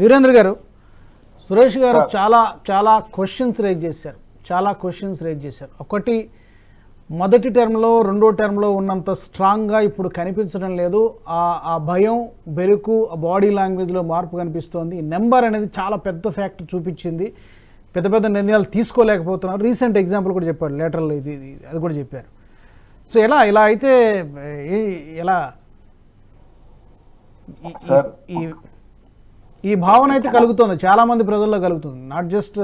వీరేంద్ర గారు, సురేష్ గారు చాలా చాలా క్వశ్చన్స్ రేజ్ చేశారు. ఒకటి, మొదటి టర్మ్లో రెండో టర్మ్లో ఉన్నంత స్ట్రాంగ్గా ఇప్పుడు కనిపించడం లేదు. ఆ భయం, బెరుకు, బాడీ లాంగ్వేజ్లో మార్పు కనిపిస్తోంది. నెంబర్ అనేది చాలా పెద్ద ఫ్యాక్టర్ చూపించింది. పెద్ద పెద్ద నిర్ణయాలు తీసుకోలేకపోతున్నారు. రీసెంట్ ఎగ్జాంపుల్ కూడా చెప్పాడు, లేటరల్ ఇది అది కూడా చెప్పారు. సో ఇలా అయితే ఎలా ఈ భావన అయితే కలుగుతుంది, చాలామంది ప్రజల్లో కలుగుతుంది. నాట్ జస్ట్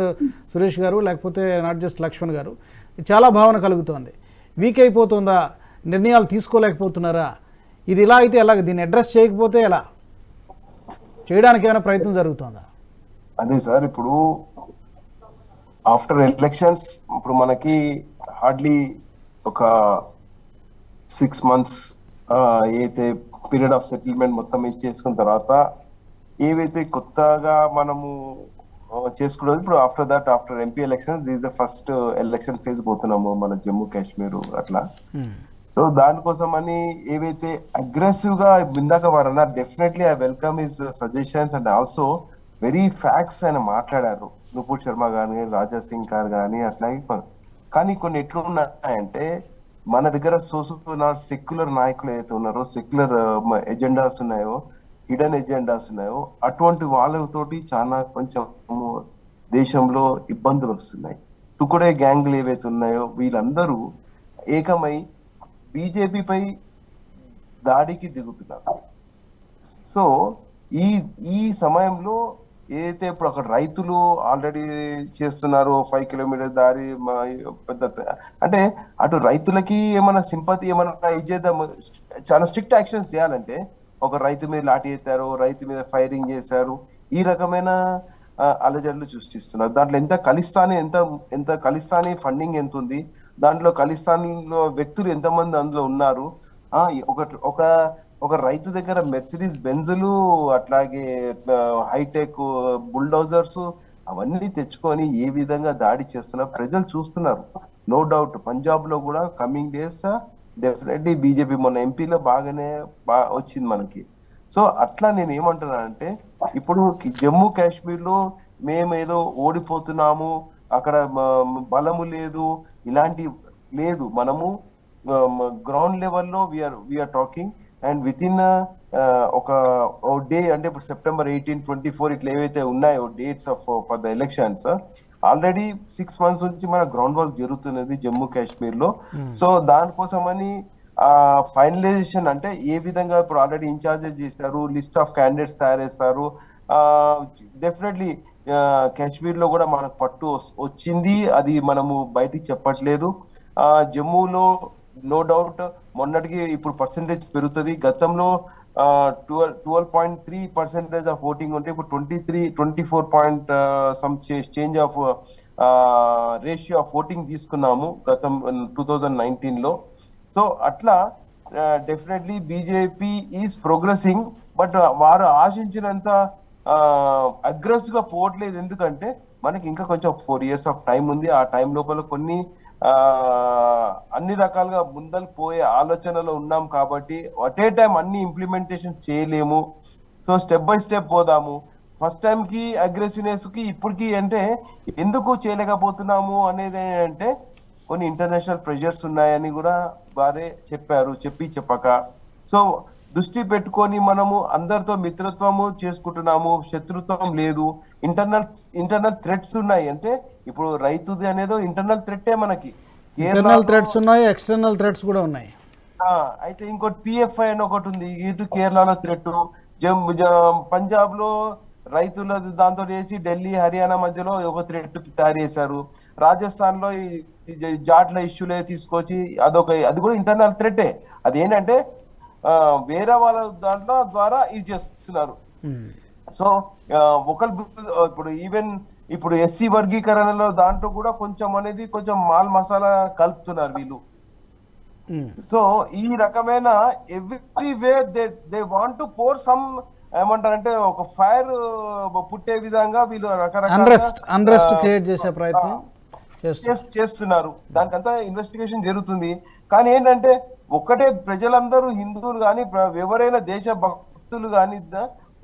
సురేష్ గారు, లేకపోతే నాట్ జస్ట్ లక్ష్మణ్ గారు, చాలా భావన కలుగుతోంది. వీక్ అయిపోతుందా, నిర్ణయాలు తీసుకోలేకపోతున్నారా, ఇది ఇలా అయితే ఎలాగ, దీన్ని అడ్రస్ చేయకపోతే ఎలా, చేయడానికి ఏమైనా ప్రయత్నం జరుగుతుందా? అదే సార్, ఇప్పుడు ఆఫ్టర్ ఎలక్షన్స్ ఇప్పుడు మనకి హార్డ్లీ ఒక 6 months ఏదైతే పీరియడ్ ఆఫ్ సెటిల్మెంట్ మొత్తం చేసుకున్న తర్వాత ఏవైతే కొత్తగా మనము చేసుకున్నది, ఇప్పుడు after MP elections this the first election phase పోతున్నాము మన జమ్మూ కాశ్మీర్ అట్లా. సో దానికోసం అని ఏవైతే అగ్రెసివ్ గా ఇందాక వారన్నా, definitely I welcome his suggestions and also very facts ఆయన మాట్లాడారు. నుపూర్ శర్మ గాని, రాజా సింగ్ గారు కానీ అట్లాగే. కానీ కొన్ని ఎట్లున్నాయంటే మన దగ్గర సెక్యులర్ నాయకులు ఏదైతే ఉన్నారో, సెక్యులర్ ఎజెండాస్ ఉన్నాయో, హిడెన్ ఎజెండాస్ ఉన్నాయో, అటువంటి వాళ్ళతోటి చాలా కొంచెం దేశంలో ఇబ్బందులు వస్తున్నాయి. తుకుడే గ్యాంగ్లు ఏవైతే ఉన్నాయో వీళ్ళందరూ ఏకమై బీజేపీపై దాడికి దిగుతున్నారు. సో ఈ సమయంలో ఏదైతే ఇప్పుడు అక్కడ రైతులు ఆల్రెడీ చేస్తున్నారు 5 kilometers దారి పెద్ద, అంటే అటు రైతులకి ఏమైనా సింపతి, ఏమైనా ఇచ్చేద్దాం, చాలా స్ట్రిక్ట్ యాక్షన్స్ చేయాలంటే ఒక రైతు మీద లాఠీ ఎత్తారు, రైతు మీద ఫైరింగ్ చేశారు, ఈ రకమైన అలజడులు సృష్టిస్తున్నారు. దాంట్లో ఎంత ఖలిస్తానీ ఫండింగ్ ఎంత ఉంది, దాంట్లో ఖలిస్తాన్లో వ్యక్తులు ఎంతమంది అందులో ఉన్నారు. ఒక రైతు దగ్గర మెర్సిడీస్ బెంజులు, అట్లాగే హైటెక్ బుల్డోజర్స్ అవన్నీ తెచ్చుకొని ఏ విధంగా దాడి చేస్తున్నారు ప్రజలు చూస్తున్నారు. నో డౌట్ పంజాబ్ లో కూడా కమింగ్ డేస్ డెఫినెట్లీ బీజేపీ మొన్న ఎంపీలో బాగానే వచ్చింది మనకి. సో అట్లా నేను ఏమంటున్నానంటే, ఇప్పుడు జమ్మూ కాశ్మీర్ లో మేమేదో ఓడిపోతున్నాము, అక్కడ బలము లేదు, ఇలాంటి లేదు. మనము గ్రౌండ్ లెవెల్లో we are talking and with in ఒక డే, అంటే ఇప్పుడు September 18, 24 ఇట్లా ఏవైతే ఉన్నాయో dates for the elections, already 6 months నుంచి మన గ్రౌండ్ వర్క్ జరుగుతున్నది జమ్మూ కాశ్మీర్ లో. సో దానికోసమని ఫైనలైజేషన్ అంటే ఏ విధంగా ఇప్పుడు ఆల్రెడీ ఇన్ఛార్జెస్ చేస్తారు, లిస్ట్ ఆఫ్ క్యాండిడేట్స్ తయారు చేస్తారు. డెఫినెట్లీ కాశ్మీర్ లో కూడా మనకు పట్టు వచ్చింది, అది మనము బయటికి చెప్పట్లేదు. జమ్మూలో నో డౌట్ మొన్నటికి ఇప్పుడు పర్సెంటేజ్ పెరుగుతుంది. గతంలో 12.3% ఆఫ్ ఓటింగ్ ఉంటే ఇప్పుడు 24 point some change of ratio of voting తీసుకున్నాము గతం 2019 లో. సో అట్లా definitely BJP is progressing, but వారు ఆశించినంత అగ్రెసివ్ గా పోవట్లేదు. ఎందుకంటే మనకి ఇంకా కొంచెం 4 years ఆఫ్ టైం ఉంది. ఆ టైం లోపల కొన్ని అన్ని రకాలుగా ముందలు పోయే ఆలోచనలో ఉన్నాం కాబట్టి అట్ ఏ టైం అన్ని ఇంప్లిమెంటేషన్ చేయలేము. సో స్టెప్ బై స్టెప్ పోదాము. ఫస్ట్ టైం కి అగ్రెసివ్నెస్ కి ఇప్పటికి అంటే ఎందుకు చేయలేకపోతున్నాము అనేది అంటే కొన్ని ఇంటర్నేషనల్ ప్రెషర్స్ ఉన్నాయని కూడా వారే చెప్పారు, చెప్పక. సో దృష్టి పెట్టుకొని మనము అందరితో మిత్రత్వము చేసుకుంటున్నాము, శత్రుత్వం లేదు. ఇంటర్నల్ థ్రెట్స్ ఉన్నాయి. అంటే ఇప్పుడు రైతుది అనేది ఇంటర్నల్ థ్రెట్టే మనకి. ఇంటర్నల్ థ్రెట్స్ ఉన్నాయి, ఎక్స్టర్నల్ థ్రెట్స్ కూడా ఉన్నాయి. అయితే ఇంకోటి పిఎఫ్ఐ అని ఒకటి ఉంది, ఇటు కేరళలో థ్రెట్, పంజాబ్ లో రైతుల దాంతో చేసి ఢిల్లీ హర్యానా మధ్యలో ఒక థ్రెట్ తయారు చేశారు. రాజస్థాన్ లో జాట్ల ఇష్యూలే తీసుకొచ్చి అది కూడా ఇంటర్నల్ థ్రెట్టే. అది ఏంటంటే వేరే వాళ్ళ దాంట్లో ద్వారా ఇది చేస్తున్నారు. సో ఇప్పుడు ఈవెన్ ఇప్పుడు ఎస్సీ వర్గీకరణలో దాంట్లో కూడా కొంచెం మాల్ మసాలా కలుపుతున్నారు వీళ్ళు. సో ఈ రకమైన everywhere they want to pour some, ఏమంటారంటే ఒక ఫైర్ పుట్టే విధంగా వీళ్ళు అన్రెస్ట్ క్రియేట్ చేసే ప్రయత్నం చేస్తున్నారు. దానికంతా ఇన్వెస్టిగేషన్ జరుగుతుంది. కానీ ఏంటంటే ఒక్కటే ప్రజలందరూ హిందువులు కానీ ఎవరైనా దేశ భక్తులు కానీ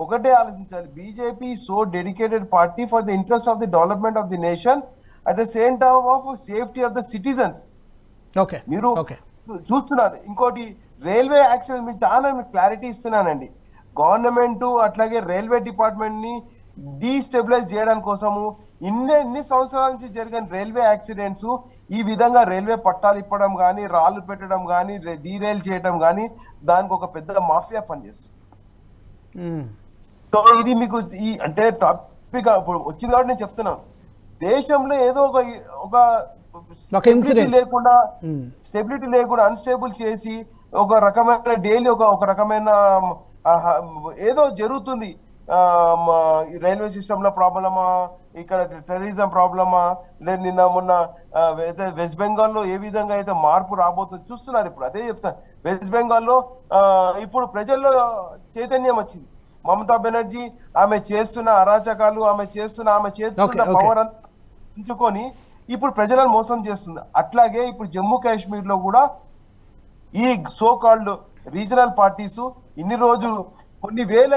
ఒకటే ఆలోచించాలి, BJP so dedicated party for the interest of the development of the nation at the same time of safety of the citizens. Okay మీరు చూస్తున్నారు. ఇంకోటి రైల్వే యాక్సిడెంట్ మీకు చాలా క్లారిటీ ఇస్తున్నానండి. గవర్నమెంట్ అట్లాగే రైల్వే డిపార్ట్మెంట్ ని డీస్టెబిలైజ్ చేయడం కోసము ఇన్ని సంవత్సరాల నుంచి జరిగిన రైల్వే యాక్సిడెంట్స్ ఈ విధంగా రైల్వే పట్టాలు ఇప్పడం కానీ, రాళ్ళు పెట్టడం కానీ, డీరైల్ చేయడం కానీ దానికి ఒక పెద్ద మాఫియా పనిచేస్తుంది. సో ఇది మీకు ఈ అంటే టాపిక్ ఇప్పుడు వచ్చింది కాబట్టి నేను చెప్తున్నాను. దేశంలో ఏదో ఒక స్టెబిలిటీ లేకుండా అన్స్టేబుల్ చేసి ఒక రకమైన డైలీ ఒక రకమైన ఏదో జరుగుతుంది. రైల్వే సిస్టమ్ లో ప్రాబ్లమా, ఇక్కడ టెర్రరిజం ప్రాబ్లమా, లేదు నిన్న మొన్న వెస్ట్ బెంగాల్లో ఏ విధంగా అయితే మార్పు రాబోతుంది చూస్తున్నారు. ఇప్పుడు అదే చెప్తాను, వెస్ట్ బెంగాల్లో ఇప్పుడు ప్రజల్లో చైతన్యం వచ్చింది. మమతా బెనర్జీ ఆమె చేస్తున్న అరాచకాలు, ఆమె చేస్తున్న పవర్ ఉంచుకొని ఇప్పుడు ప్రజలను మోసం చేస్తుంది. అట్లాగే ఇప్పుడు జమ్మూ కాశ్మీర్ లో కూడా ఈ సో కాల్డ్ రీజనల్ పార్టీస్ ఇన్ని రోజులు కొన్ని వేల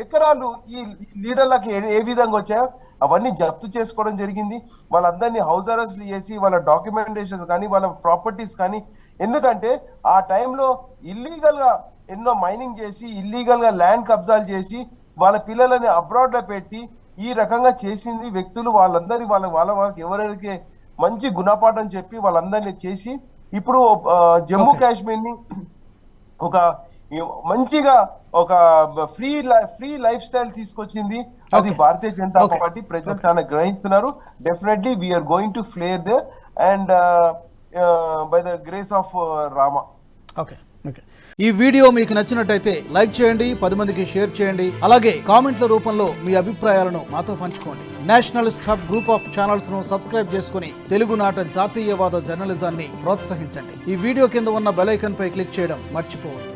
ఎకరాలు ఈ లీడర్లకి ఏ విధంగా వచ్చాయో అవన్నీ జప్తు చేసుకోవడం జరిగింది. వాళ్ళందరినీ హౌస్ అరెస్ట్ చేసి వాళ్ళ డాక్యుమెంటేషన్ కానీ, వాళ్ళ ప్రాపర్టీస్ కానీ, ఎందుకంటే ఆ టైంలో ఇల్లీగల్ గా ఎన్నో మైనింగ్ చేసి, ఇల్లీగల్ గా ల్యాండ్ కబ్జాలు చేసి వాళ్ళ పిల్లలని అబ్రాడ్ లో పెట్టి ఈ రకంగా చేసింది వ్యక్తులు. వాళ్ళకి ఎవరెవరికి మంచి గుణపాఠం చెప్పి వాళ్ళందరినీ చేసి ఇప్పుడు జమ్మూ కాశ్మీర్ ని ఒక మంచిగా ఒక ఫ్రీ లైఫ్ స్టైల్ తీసుకొచ్చింది. అది భారతీయ జనతా పార్టీ. ప్రజలు చాలా గ్రహిస్తున్నారు. Definitely we are going to flare they and by the grace of Rama. Okay. ఈ వీడియో మీకు నచ్చినట్టయితే లైక్ చేయండి, 10 మందికి షేర్ చేయండి. అలాగే కామెంట్ల రూపంలో మీ అభిప్రాయాలను మాతో పంచుకోండి. Nationalist hub group of channels ను సబ్స్క్రైబ్ చేసుకుని తెలుగునాట జాతీయవాద జర్నలిజాన్ని ప్రోత్సహించండి. ఈ వీడియో కింద ఉన్న బెల్ ఐకాన్ పై క్లిక్ చేయడం మర్చిపోవద్దు.